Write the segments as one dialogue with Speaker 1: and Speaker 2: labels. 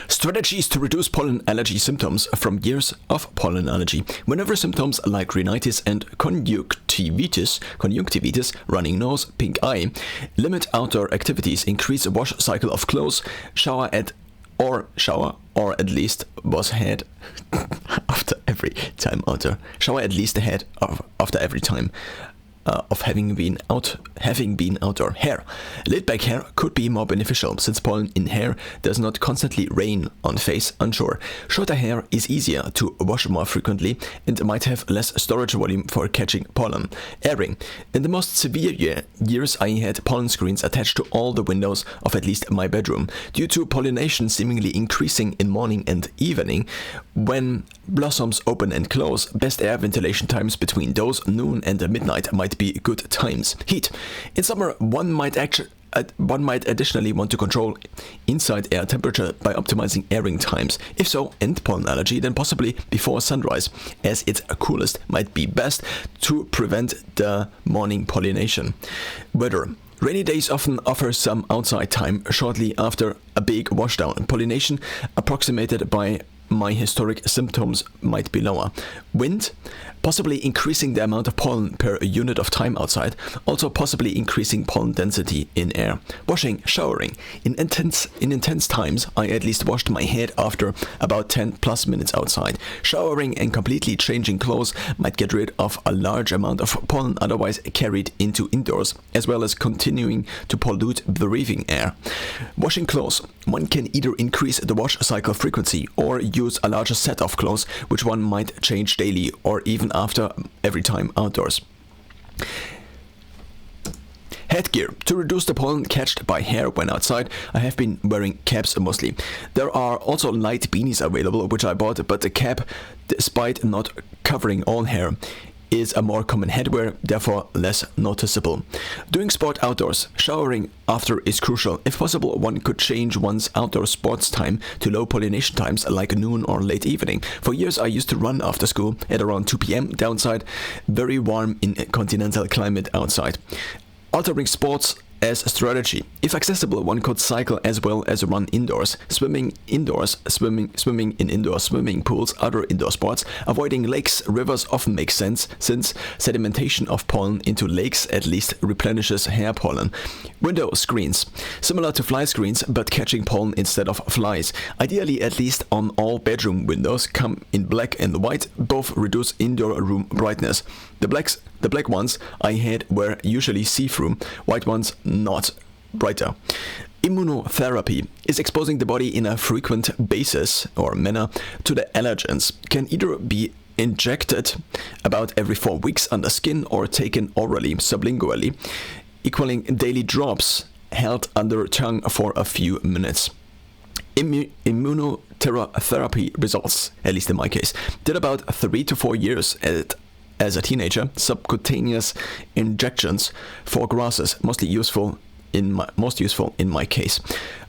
Speaker 1: Strategies to reduce pollen allergy symptoms from years of pollen allergy. Whenever symptoms like rhinitis and conjunctivitis, running nose, pink eye, limit outdoor activities, increase wash cycle of clothes, shower at least was had after every time outdoor. Shower at least ahead of after every time of having been outdoor. Hair. Laid back hair could be more beneficial since pollen in hair does not constantly rain on face. Unsure. Shorter hair is easier to wash more frequently and might have less storage volume for catching pollen. Airing. In the most severe years I had pollen screens attached to all the windows of at least my bedroom. Due to pollination seemingly increasing in morning and evening, when blossoms open and close, best air ventilation times between those noon and midnight might be good times. Heat. In summer, one might additionally want to control inside air temperature by optimizing airing times. If so, and pollen allergy, then possibly before sunrise, as it's coolest, might be best to prevent the morning pollination. Weather. Rainy days often offer some outside time shortly after a big washdown. Pollination, approximated by my historic symptoms, might be lower. Wind, possibly increasing the amount of pollen per unit of time outside, also possibly increasing pollen density in air. Washing, showering. In intense times, I at least washed my head after about 10 plus minutes outside. Showering and completely changing clothes might get rid of a large amount of pollen otherwise carried into indoors, as well as continuing to pollute the breathing air. Washing clothes. One can either increase the wash cycle frequency or use a larger set of clothes, which one might change daily or even after every time outdoors. Headgear. To reduce the pollen catched by hair when outside, I have been wearing caps mostly. There are also light beanies available, which I bought, but the cap, despite not covering all hair, is a more common headwear, therefore less noticeable. Doing sport outdoors. Showering after is crucial. If possible, one could change one's outdoor sports time to low pollination times like noon or late evening. For years I used to run after school at around 2 p.m. downside, very warm in continental climate outside. Altering sports as a strategy. If accessible, one could cycle as well as run indoors. Swimming indoors, swimming in indoor swimming pools, other indoor sports. Avoiding lakes, rivers often makes sense since sedimentation of pollen into lakes at least replenishes hair pollen. Window screens. Similar to fly screens, but catching pollen instead of flies. Ideally, at least on all bedroom windows, come in black and white. Both reduce indoor room brightness. The black ones I had were usually see-through, white ones not, brighter. Immunotherapy is exposing the body in a frequent basis or manner to the allergens. Can either be injected about every 4 weeks under skin or taken orally, sublingually, equaling daily drops held under tongue for a few minutes. Immunotherapy results, at least in my case, did about 3 to 4 years as a teenager. Subcutaneous injections for grasses, most useful in my case.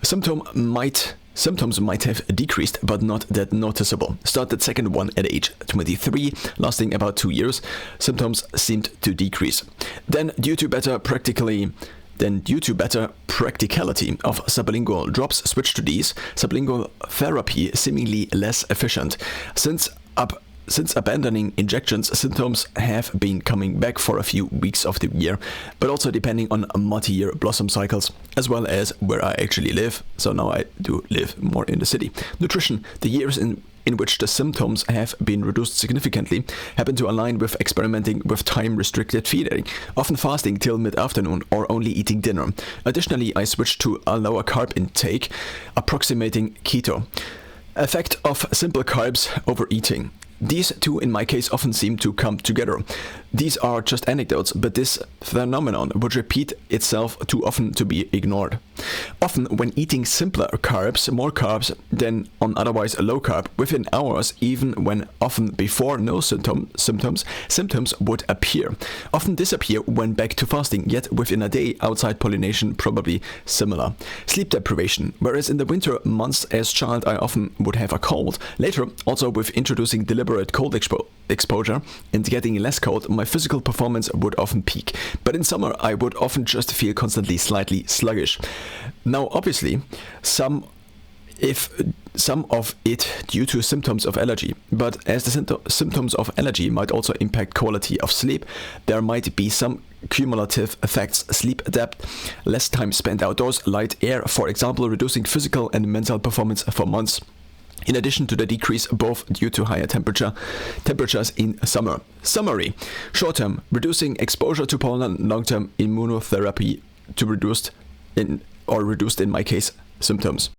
Speaker 1: Symptoms might have decreased, but not that noticeable. Started second one at age 23, lasting about 2 years. Symptoms seemed to decrease. Then, due to better practicality of sublingual drops, switched to these. Sublingual therapy seemingly less efficient. Since abandoning injections, symptoms have been coming back for a few weeks of the year, but also depending on multi-year blossom cycles, as well as where I actually live. So now I do live more in the city. Nutrition. The years in which the symptoms have been reduced significantly happen to align with experimenting with time-restricted feeding, often fasting till mid-afternoon or only eating dinner. Additionally, I switched to a lower carb intake, approximating keto. Effect of simple carbs overeating. These two, in my case, often seem to come together. These are just anecdotes, but this phenomenon would repeat itself too often to be ignored. Often, when eating simpler carbs, more carbs than on otherwise low carb, within hours, even when often before no symptoms would appear. Often disappear when back to fasting, yet within a day, outside pollination probably similar. Sleep deprivation. Whereas in the winter months as child I often would have a cold, later also with introducing deliberate cold exposure and getting less cold, my physical performance would often peak. But in summer, I would often just feel constantly slightly sluggish. Now, obviously, some if some of it due to symptoms of allergy. But as the symptoms of allergy might also impact quality of sleep, there might be some cumulative effects. Sleep adapt, less time spent outdoors, light air, for example, reducing physical and mental performance for months. In addition to the decrease both due to higher temperatures in summer. Summary: short-term, reducing exposure to pollen, long-term immunotherapy to reduced in my case symptoms.